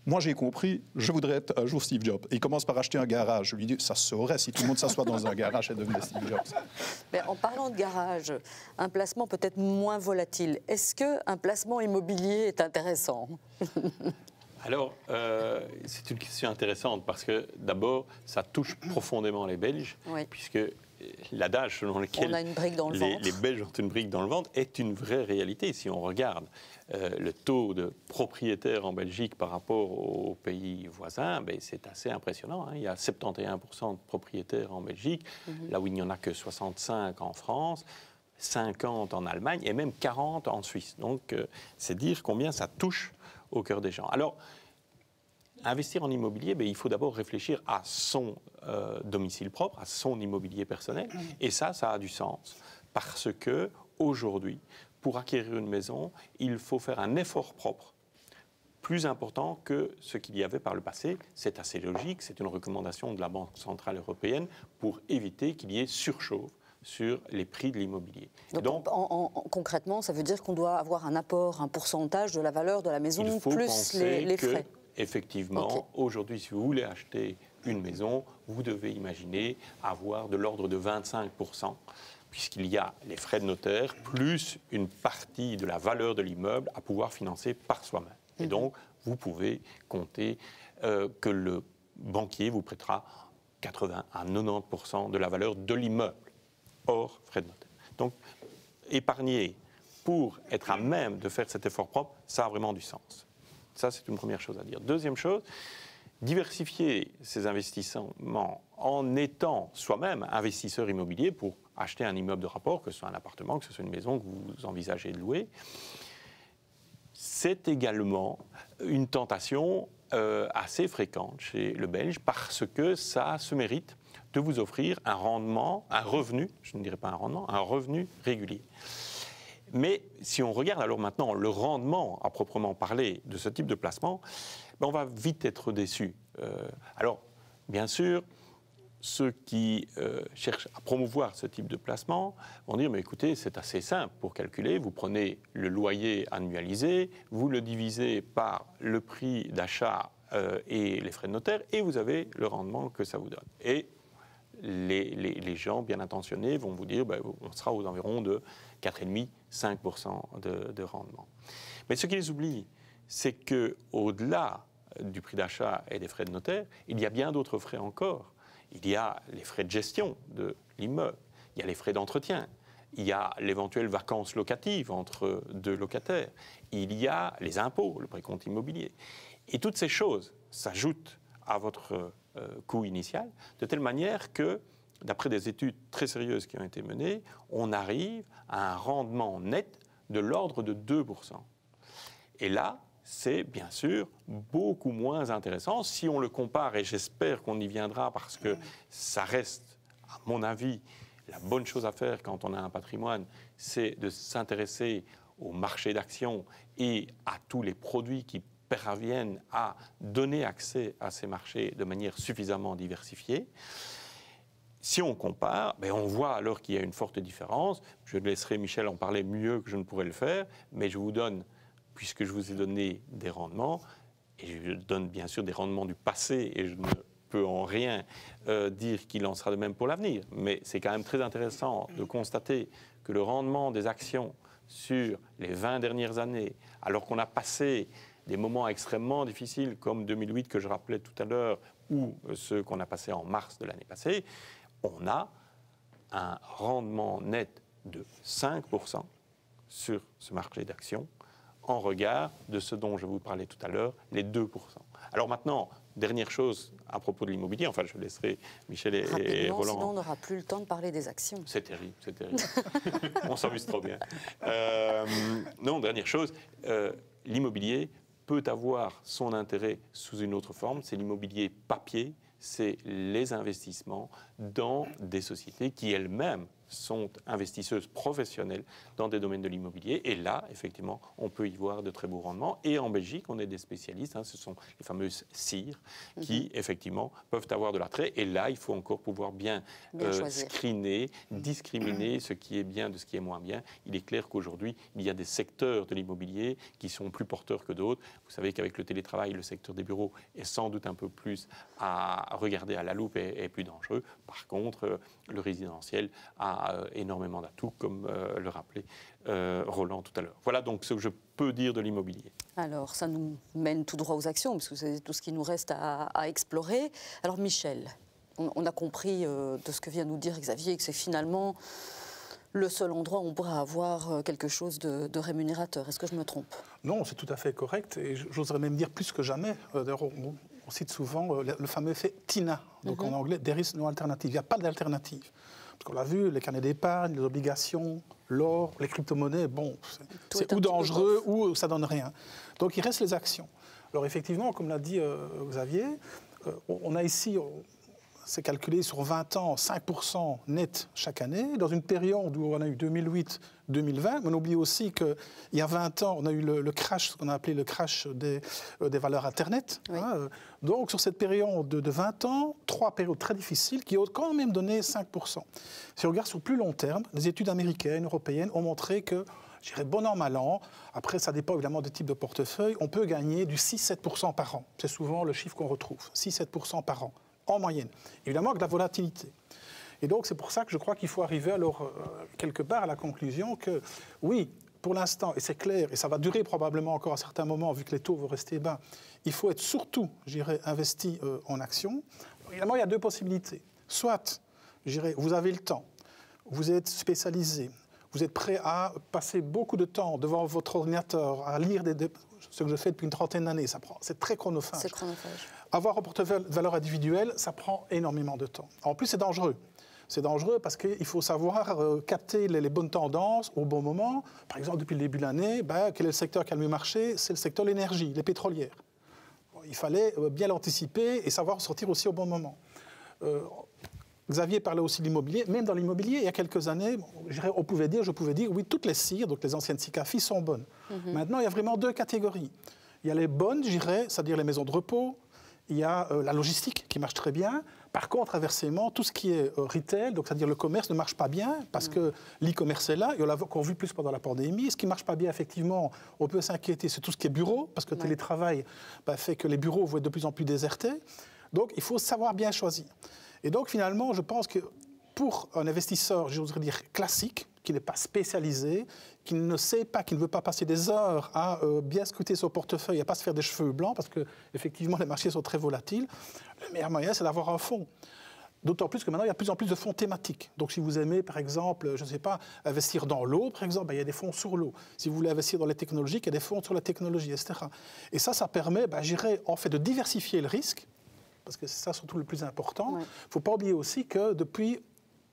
moi j'ai compris, je voudrais être un jour Steve Jobs. Et ils commencent par acheter un garage. Je lui dis, ça se saurait si tout le monde s'assoit dans un garage et devenait Steve Jobs. Mais en parlant de garage, un placement peut-être moins volatile, est-ce qu'un placement immobilier est intéressant? Alors, c'est une question intéressante parce que d'abord, ça touche profondément les Belges, oui. puisque l'adage selon lequel on a une brique dans le ventre. Les Belges ont une brique dans le ventre est une vraie réalité. Si on regarde le taux de propriétaires en Belgique par rapport aux pays voisins, ben, c'est assez impressionnant. Hein. Il y a 71% de propriétaires en Belgique, là où il n'y en a que 65 en France, 50 en Allemagne et même 40 en Suisse. Donc, c'est dire combien ça touche au cœur des gens. Alors, investir en immobilier, ben, il faut d'abord réfléchir à son domicile propre, à son immobilier personnel. Et ça a du sens. Parce que aujourd'hui, pour acquérir une maison, il faut faire un effort propre plus important que ce qu'il y avait par le passé. C'est assez logique, c'est une recommandation de la Banque centrale européenne pour éviter qu'il y ait surchauffe sur les prix de l'immobilier. Donc concrètement, ça veut dire qu'on doit avoir un apport, un pourcentage de la valeur de la maison, plus les frais. Effectivement, aujourd'hui, si vous voulez acheter une maison, vous devez imaginer avoir de l'ordre de 25%, puisqu'il y a les frais de notaire, plus une partie de la valeur de l'immeuble à pouvoir financer par soi-même. Et donc, vous pouvez compter que le banquier vous prêtera 80 à 90% de la valeur de l'immeuble, hors frais de notaire. Donc, épargner pour être à même de faire cet effort propre, ça a vraiment du sens. Ça, c'est une première chose à dire. Deuxième chose, diversifier ses investissements en étant soi-même investisseur immobilier pour acheter un immeuble de rapport, que ce soit un appartement, que ce soit une maison que vous envisagez de louer, c'est également une tentation assez fréquente chez le Belge parce que ça se mérite de vous offrir un rendement, un revenu, je ne dirais pas un rendement, un revenu régulier. Mais si on regarde alors maintenant le rendement à proprement parler de ce type de placement, ben on va vite être déçu. Alors, bien sûr, ceux qui cherchent à promouvoir ce type de placement vont dire, mais écoutez, c'est assez simple pour calculer. Vous prenez le loyer annualisé, vous le divisez par le prix d'achat et les frais de notaire, et vous avez le rendement que ça vous donne. Et les gens bien intentionnés vont vous dire, ben, on sera aux environs de 4,5-5% de rendement. Mais ce qu'ils oublient, c'est qu'au-delà du prix d'achat et des frais de notaire, il y a bien d'autres frais encore. Il y a les frais de gestion de l'immeuble, il y a les frais d'entretien, il y a l'éventuelle vacance locative entre deux locataires, il y a les impôts, le précompte immobilier. Et toutes ces choses s'ajoutent à votre coût initial, de telle manière que, d'après des études très sérieuses qui ont été menées, on arrive à un rendement net de l'ordre de 2%. Et là, c'est bien sûr beaucoup moins intéressant si on le compare, et j'espère qu'on y viendra parce que ça reste, à mon avis, la bonne chose à faire quand on a un patrimoine, c'est de s'intéresser au marché d'actions et à tous les produits qui parviennent à donner accès à ces marchés de manière suffisamment diversifiée. Si on compare, ben on voit alors qu'il y a une forte différence. Je laisserai Michel en parler mieux que je ne pourrais le faire, mais je vous donne, puisque je vous ai donné des rendements, et je donne bien sûr des rendements du passé, et je ne peux en rien dire qu'il en sera de même pour l'avenir, mais c'est quand même très intéressant de constater que le rendement des actions sur les 20 dernières années, alors qu'on a passé des moments extrêmement difficiles comme 2008 que je rappelais tout à l'heure, ou ceux qu'on a passés en mars de l'année passée, on a un rendement net de 5% sur ce marché d'actions en regard de ce dont je vous parlais tout à l'heure, les 2%. Alors maintenant, dernière chose à propos de l'immobilier, enfin je laisserai Michel et Roland. Sinon on n'aura plus le temps de parler des actions. C'est terrible, c'est terrible. On s'amuse trop bien. Non, dernière chose, l'immobilier peut avoir son intérêt sous une autre forme, c'est l'immobilier papier, c'est les investissements dans des sociétés qui elles-mêmes sont investisseuses professionnelles dans des domaines de l'immobilier. Et là, effectivement, on peut y voir de très beaux rendements. Et en Belgique, on est des spécialistes, ce sont les fameuses CIR, qui, effectivement, peuvent avoir de l'attrait. Et là, il faut encore pouvoir bien screener, discriminer ce qui est bien de ce qui est moins bien. Il est clair qu'aujourd'hui, il y a des secteurs de l'immobilier qui sont plus porteurs que d'autres. Vous savez qu'avec le télétravail, le secteur des bureaux est sans doute un peu plus à regarder à la loupe et plus dangereux. Par contre, le résidentiel a énormément d'atouts, comme le rappelait Roland tout à l'heure. Voilà donc ce que je peux dire de l'immobilier. Alors, ça nous mène tout droit aux actions, parce que c'est tout ce qui nous reste à explorer. Alors, Michel, on a compris de ce que vient nous dire Xavier, que c'est finalement le seul endroit où on pourrait avoir quelque chose de rémunérateur. Est-ce que je me trompe? Non, c'est tout à fait correct. Et j'oserais même dire plus que jamais. D'ailleurs, on cite souvent le fameux effet TINA, donc en anglais, there is no alternative. Il n'y a pas d'alternative. Parce qu'on l'a vu, les carnets d'épargne, les obligations, l'or, les crypto-monnaies, bon, c'est ou dangereux ou ça donne rien. Donc il reste les actions. Alors effectivement, comme l'a dit Xavier, on a ici, c'est calculé sur 20 ans, 5% net chaque année. Dans une période où on a eu 2008-2020, on oublie aussi qu'il y a 20 ans, on a eu le crash, ce qu'on a appelé le crash des valeurs Internet. Oui. Donc sur cette période de 20 ans, 3 périodes très difficiles qui ont quand même donné 5%. Si on regarde sur plus long terme, les études américaines, européennes ont montré que, je dirais bon an, mal an, après ça dépend évidemment des types de portefeuille, on peut gagner du 6-7% par an. C'est souvent le chiffre qu'on retrouve, 6-7% par an. En moyenne. Évidemment, avec la volatilité. Et donc, c'est pour ça que je crois qu'il faut arriver alors, quelque part, à la conclusion que, oui, pour l'instant, et c'est clair, et ça va durer probablement encore à certains moments, vu que les taux vont rester bas, il faut être surtout, je dirais, investi en actions. Évidemment, il y a deux possibilités. Soit, je dirais, vous avez le temps, vous êtes spécialisé, vous êtes prêt à passer beaucoup de temps devant votre ordinateur, à lire ce que je fais depuis une trentaine d'années, c'est très chronophage. C'est chronophage. Avoir un portefeuille valeur individuelle, ça prend énormément de temps. En plus, c'est dangereux. C'est dangereux parce qu'il faut savoir capter les bonnes tendances au bon moment. Par exemple, depuis le début de l'année, quel est le secteur qui a le mieux marché? C'est le secteur de l'énergie, les pétrolières. Il fallait bien l'anticiper et savoir sortir aussi au bon moment. Xavier parlait aussi de l'immobilier. Même dans l'immobilier, il y a quelques années, je pouvais dire, oui, toutes les CIR, donc les anciennes SICAFI, sont bonnes. Maintenant, il y a vraiment deux catégories. Il y a les bonnes, je dirais, c'est-à-dire les maisons de repos. Il y a la logistique qui marche très bien. Par contre, inversement, tout ce qui est retail, donc c'est-à-dire le commerce, ne marche pas bien parce que l'e-commerce est là, et on l'a encore vu plus pendant la pandémie. Ce qui ne marche pas bien, effectivement, on peut s'inquiéter, c'est tout ce qui est bureau, parce que le télétravail fait que les bureaux vont être de plus en plus désertés. Donc, il faut savoir bien choisir. Et donc, finalement, je pense que pour un investisseur, j'oserais dire classique, qui n'est pas spécialisé, qui ne sait pas, qui ne veut pas passer des heures à bien scruter son portefeuille, à ne pas se faire des cheveux blancs, parce qu'effectivement, les marchés sont très volatiles, le meilleur moyen, c'est d'avoir un fonds. D'autant plus que maintenant, il y a de plus en plus de fonds thématiques. Donc, si vous aimez, par exemple, je ne sais pas, investir dans l'eau, par exemple, il y a des fonds sur l'eau. Si vous voulez investir dans les technologies, il y a des fonds sur la technologie, etc. Et ça permet, en fait, de diversifier le risque, parce que c'est ça surtout le plus important. Il ne faut pas oublier aussi que depuis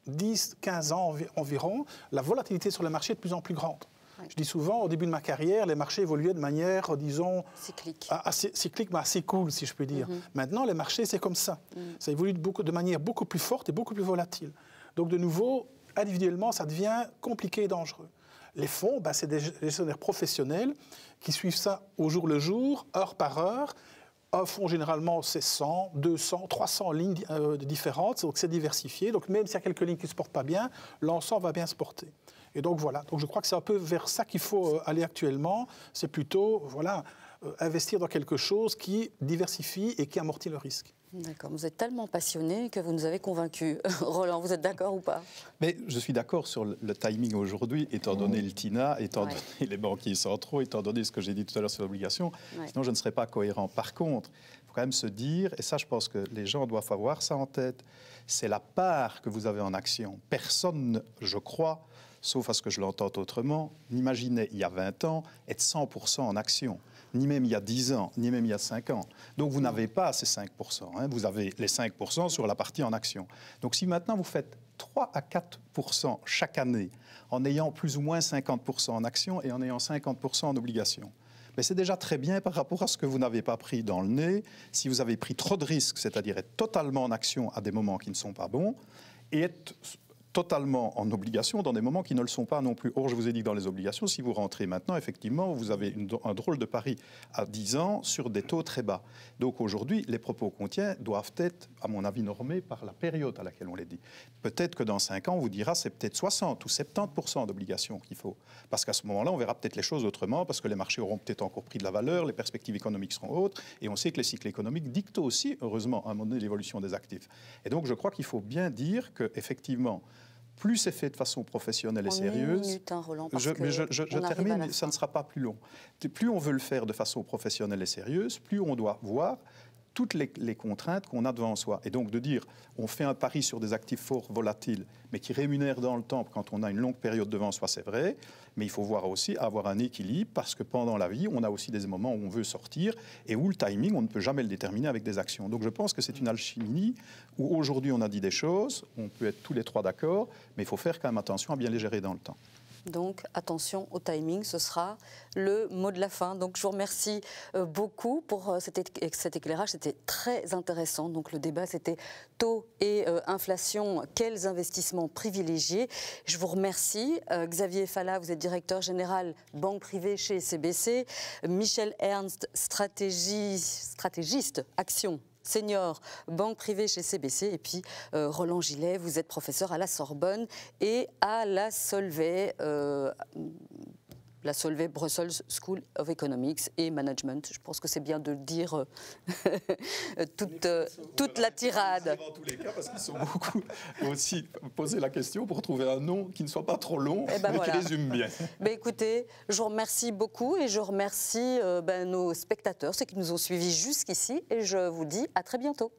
10-15 ans environ, la volatilité sur le marché est de plus en plus grande. Je dis souvent, au début de ma carrière, les marchés évoluaient de manière, disons, cyclique, mais assez cool, si je peux dire. Maintenant, les marchés, c'est comme ça. Ça évolue de manière beaucoup plus forte et beaucoup plus volatile. Donc, de nouveau, individuellement, ça devient compliqué et dangereux. Les fonds, c'est des gestionnaires professionnels qui suivent ça au jour le jour, heure par heure. Un fonds, généralement, c'est 100, 200, 300 lignes différentes, donc c'est diversifié. Donc même s'il y a quelques lignes qui ne se portent pas bien, l'ensemble va bien se porter. Et donc voilà, donc je crois que c'est un peu vers ça qu'il faut aller actuellement. C'est plutôt investir dans quelque chose qui diversifie et qui amortit le risque. D'accord, vous êtes tellement passionné que vous nous avez convaincus. Roland, vous êtes d'accord ou pas? Mais je suis d'accord sur le timing aujourd'hui, étant donné le TINA, étant donné les banquiers centraux, étant donné ce que j'ai dit tout à l'heure sur l'obligation. Sinon, je ne serais pas cohérent. Par contre, il faut quand même se dire, et ça, je pense que les gens doivent avoir ça en tête, c'est la part que vous avez en action. Personne, je crois, sauf à ce que je l'entende autrement, n'imaginait il y a 20 ans être 100% en action. Ni même il y a 10 ans, ni même il y a 5 ans. Donc vous n'avez pas ces 5%. Vous avez les 5% sur la partie en action. Donc si maintenant vous faites 3 à 4% chaque année, en ayant plus ou moins 50% en action et en ayant 50% en obligation, mais c'est déjà très bien par rapport à ce que vous n'avez pas pris dans le nez. Si vous avez pris trop de risques, c'est-à-dire être totalement en action à des moments qui ne sont pas bons, et être totalement en obligation dans des moments qui ne le sont pas non plus. Or, je vous ai dit que dans les obligations, si vous rentrez maintenant, effectivement, vous avez un drôle de pari à 10 ans sur des taux très bas. Donc aujourd'hui, les propos qu'on tient doivent être, à mon avis, normés par la période à laquelle on les dit. Peut-être que dans 5 ans, on vous dira c'est peut-être 60 ou 70% d'obligations qu'il faut. Parce qu'à ce moment-là, on verra peut-être les choses autrement, parce que les marchés auront peut-être encore pris de la valeur, les perspectives économiques seront autres, et on sait que les cycles économiques dictent aussi, heureusement, à un moment donné, l'évolution des actifs. Et donc, je crois qu'il faut bien dire qu'effectivement, plus c'est fait de façon professionnelle et sérieuse. Une minute, hein, Roland, je termine, ça ne sera pas plus long. Plus on veut le faire de façon professionnelle et sérieuse, plus on doit voir toutes les contraintes qu'on a devant soi. Et donc de dire, on fait un pari sur des actifs forts volatiles, mais qui rémunèrent dans le temps quand on a une longue période devant soi, c'est vrai, mais il faut voir aussi avoir un équilibre, parce que pendant la vie, on a aussi des moments où on veut sortir, et où le timing, on ne peut jamais le déterminer avec des actions. Donc je pense que c'est une alchimie, où aujourd'hui on a dit des choses, on peut être tous les trois d'accord, mais il faut faire quand même attention à bien les gérer dans le temps. Donc, attention au timing, ce sera le mot de la fin. Donc, je vous remercie beaucoup pour cet éclairage. C'était très intéressant. Donc, le débat, c'était taux et inflation. Quels investissements privilégiés? Je vous remercie. Xavier Fallat, vous êtes directeur général banque privée chez CBC. Michel Ernst, stratégiste action senior, banque privée chez CBC, et puis Roland Gillet, vous êtes professeur à la Sorbonne et à la Solvay Brussels School of Economics et Management. Je pense que c'est bien de le dire toute la tirade. Dans tous les cas, parce qu'ils sont beaucoup aussi posé la question pour trouver un nom qui ne soit pas trop long, mais qui résume bien. Écoutez, je vous remercie beaucoup et je remercie nos spectateurs, ceux qui nous ont suivis jusqu'ici, et je vous dis à très bientôt.